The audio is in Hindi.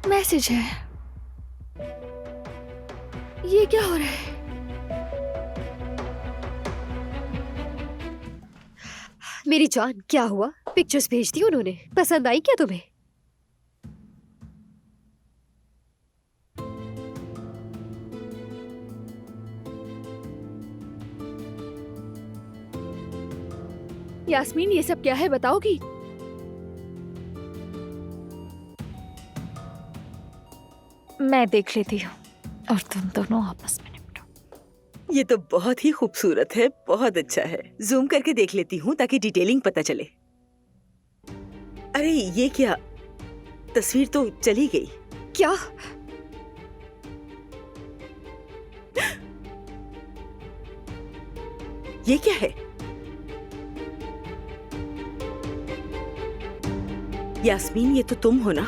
मैसेज है। ये क्या हो रहा है? मेरी जान, क्या हुआ? पिक्चर्स भेज दी उन्होंने, पसंद आई क्या तुम्हें? यास्मीन, ये सब क्या है, बताओगी? मैं देख लेती हूँ और तुम दोनों आपस में निपटो। ये तो बहुत ही खूबसूरत है, बहुत अच्छा है। जूम करके देख लेती हूँ ताकि डिटेलिंग पता चले। अरे ये क्या, तस्वीर तो चली गई। क्या? ये क्या है? यास्मीन, ये तो तुम हो ना?